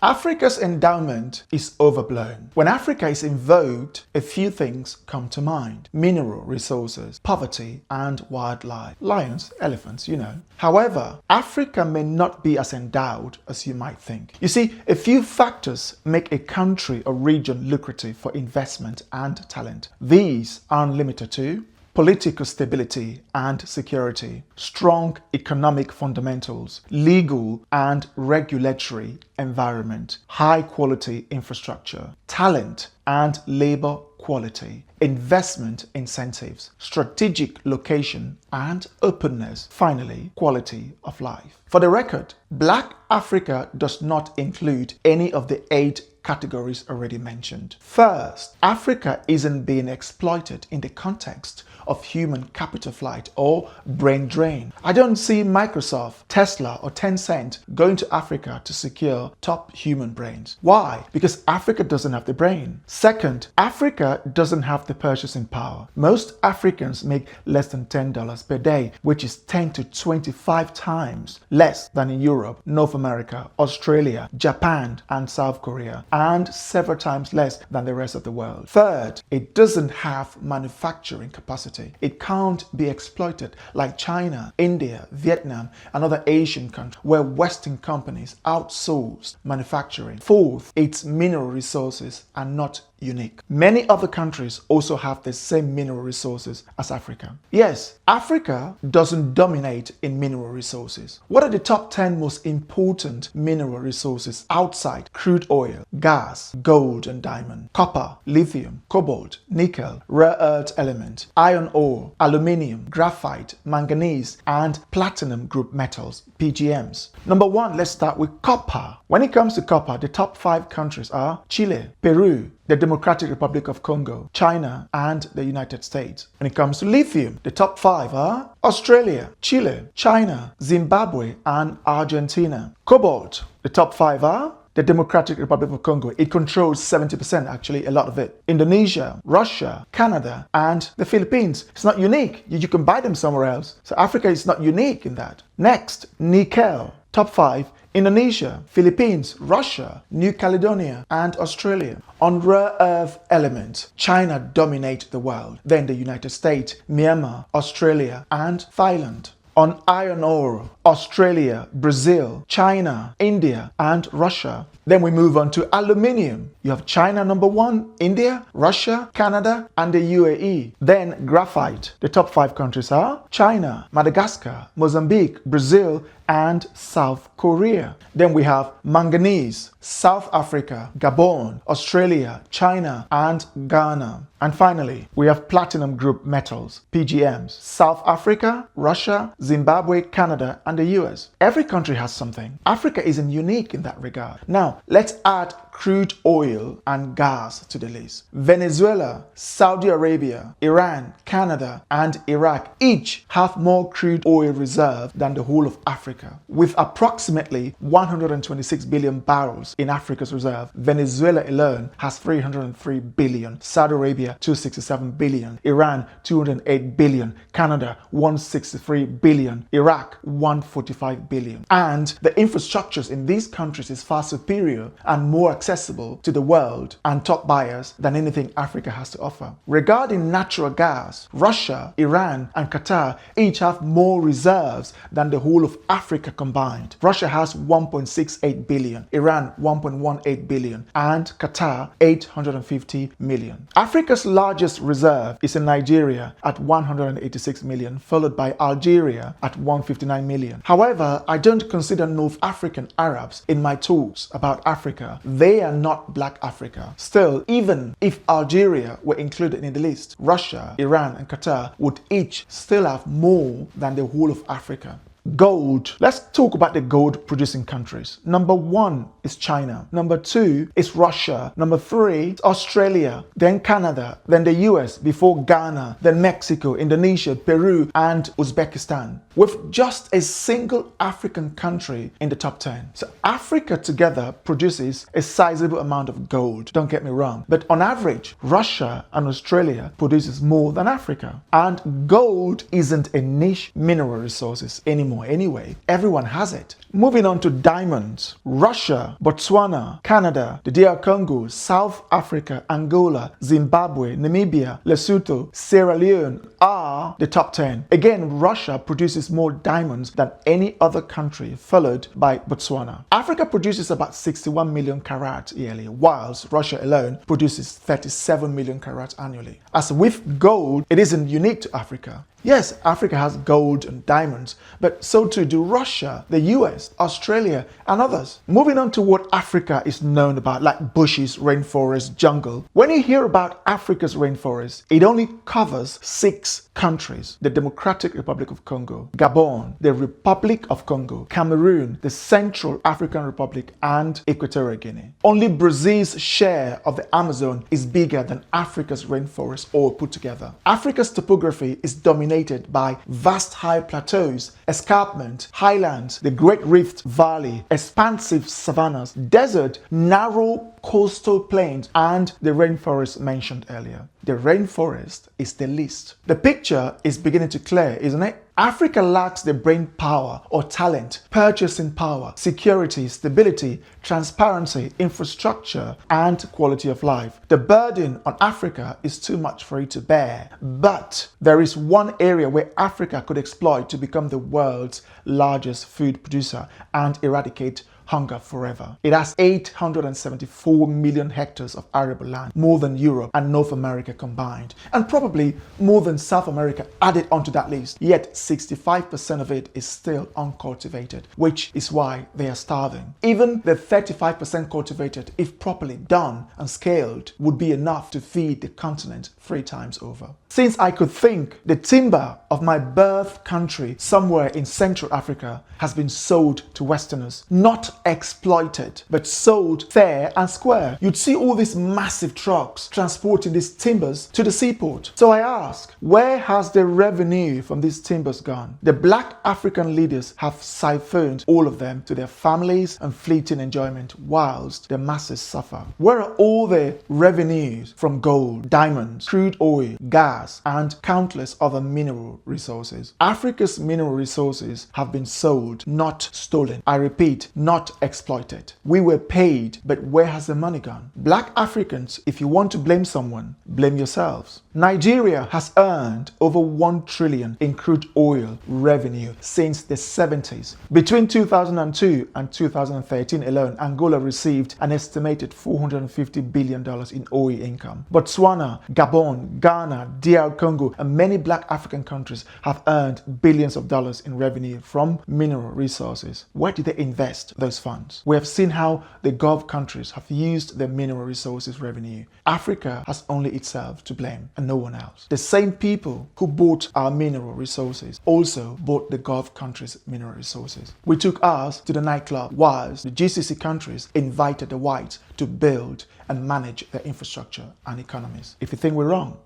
Africa's endowment is overblown. When Africa is invoked, a few things come to mind: mineral resources, poverty, and wildlife. Lions, elephants, you know. However, Africa may not be as endowed as you might think. You see, a few factors make a country or region lucrative for investment and talent. These aren't limited to political stability and security, strong economic fundamentals, legal and regulatory environment, high quality infrastructure, talent and labor quality, investment incentives, strategic location and openness, finally, quality of life. For the record, Black Africa does not include any of the 8 categories already mentioned. First, Africa isn't being exploited in the context of human capital flight or brain drain. I don't see Microsoft, Tesla, or Tencent going to Africa to secure top human brains. Why? Because Africa doesn't have the brain. Second, Africa doesn't have the purchasing power. Most Africans make less than $10 per day, which is 10 to 25 times less than in Europe, North America, Australia, Japan, and South Korea, and several times less than the rest of the world. Third, it doesn't have manufacturing capacity. It can't be exploited like China, India, Vietnam, and other Asian countries where Western companies outsource manufacturing. Fourth, its mineral resources are not unique. Many other countries also have the same mineral resources as Africa. Yes, Africa doesn't dominate in mineral resources. What are the top 10 most important mineral resources outside crude oil, gas, gold and diamond, copper, lithium, cobalt, nickel, rare earth element, iron ore, aluminium, graphite, manganese, and platinum group metals, PGMs? Number 1, let's start with copper. When it comes to copper, the top 5 countries are Chile, Peru, the Democratic Republic of Congo, China, and the United States. When it comes to lithium, the top 5 are Australia, Chile, China, Zimbabwe, and Argentina. Cobalt, the top 5 are the Democratic Republic of Congo. It controls 70%, actually, a lot of it. Indonesia, Russia, Canada, and the Philippines. It's not unique. You can buy them somewhere else. So Africa is not unique in that. Next, nickel. Top 5, Indonesia, Philippines, Russia, New Caledonia, and Australia. On rare earth elements, China dominates the world, then the United States, Myanmar, Australia, and Thailand. On iron ore, Australia, Brazil, China, India, and Russia. Then we move on to aluminium. You have China number 1, India, Russia, Canada, and the UAE. Then graphite. The top 5 countries are China, Madagascar, Mozambique, Brazil, and South Korea. Then we have manganese, South Africa, Gabon, Australia, China, and Ghana. And finally, we have platinum group metals, PGMs, South Africa, Russia, Zimbabwe, Canada, and the US. Every country has something. Africa isn't unique in that regard. Now, let's add crude oil and gas to the list. Venezuela, Saudi Arabia, Iran, Canada, and Iraq each have more crude oil reserve than the whole of Africa. With approximately 126 billion barrels in Africa's reserve, Venezuela alone has 303 billion, Saudi Arabia 267 billion, Iran 208 billion, Canada 163 billion, Iraq 145 billion. And the infrastructures in these countries is far superior and more accessible to the world and top buyers than anything Africa has to offer. Regarding natural gas, Russia, Iran, and Qatar each have more reserves than the whole of Africa combined. Russia has 1.68 billion, Iran 1.18 billion, and Qatar 850 million. Africa's largest reserve is in Nigeria at 186 million, followed by Algeria at 159 million. However, I don't consider North African Arabs in my talks about Africa. They are not Black Africa. Still, even if Algeria were included in the list, Russia, Iran, and Qatar would each still have more than the whole of Africa. Gold. Let's talk about the gold producing countries. Number 1 is China. Number 2 is Russia. Number 3 is Australia, then Canada, then the US, before Ghana, then Mexico, Indonesia, Peru, and Uzbekistan, with just a single African country in the top 10. So Africa together produces a sizable amount of gold, don't get me wrong, but on average, Russia and Australia produces more than Africa. And gold isn't a niche mineral resources anymore. anymore anyway. Everyone has it. Moving on to diamonds. Russia, Botswana, Canada, the DR Congo, South Africa, Angola, Zimbabwe, Namibia, Lesotho, Sierra Leone are the top 10. Again, Russia produces more diamonds than any other country, followed by Botswana. Africa produces about 61 million carats yearly, whilst Russia alone produces 37 million carats annually. As with gold, it isn't unique to Africa. Yes, Africa has gold and diamonds, but so too do Russia, the US, Australia, and others. Moving on to what Africa is known about, like bushes, rainforest, jungle. When you hear about Africa's rainforest, it only covers 6 countries: the Democratic Republic of Congo, Gabon, the Republic of Congo, Cameroon, the Central African Republic, and Equatorial Guinea. Only Brazil's share of the Amazon is bigger than Africa's rainforest all put together. Africa's topography is dominated by vast high plateaus, escarpment, highlands, the Great Rift Valley, expansive savannas, desert, narrow coastal plains, and the rainforest mentioned earlier. The rainforest is the least. The picture is beginning to clear, isn't it? Africa lacks the brain power or talent, purchasing power, security, stability, transparency, infrastructure, and quality of life. The burden on Africa is too much for it to bear. But there is one area where Africa could exploit to become the world's largest food producer and eradicate hunger forever. It has 874 million hectares of arable land, more than Europe and North America combined, and probably more than South America added onto that list. Yet 65% of it is still uncultivated, which is why they are starving. Even the 35% cultivated, if properly done and scaled, would be enough to feed the continent 3 times over. Since I could think, the timber of my birth country somewhere in Central Africa has been sold to Westerners, not exploited, but sold fair and square. You'd see all these massive trucks transporting these timbers to the seaport. So I ask, where has the revenue from these timbers gone? The black African leaders have siphoned all of them to their families and fleeting enjoyment, whilst the masses suffer. Where are all the revenues from gold, diamonds, crude oil, gas, and countless other mineral resources? Africa's mineral resources have been sold, not stolen. I repeat, not exploited. We were paid, but where has the money gone? Black Africans, if you want to blame someone, blame yourselves. Nigeria has earned over 1 trillion in crude oil revenue since the 70s. Between 2002 and 2013 alone, Angola received an estimated $450 billion in oil income. Botswana, Gabon, Ghana, DR Congo, and many black African countries have earned billions of dollars in revenue from mineral resources. Where did they invest those funds? We have seen how the Gulf countries have used their mineral resources revenue. Africa has only itself to blame and no one else. The same people who bought our mineral resources also bought the Gulf countries' mineral resources. We took ours to the nightclub, whilst the GCC countries invited the whites to build and manage their infrastructure and economies. If you think we're wrong,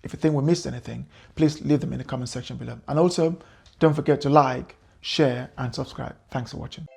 if you think we missed anything, please leave them in the comment section below. And also, don't forget to like, share, and subscribe. Thanks for watching.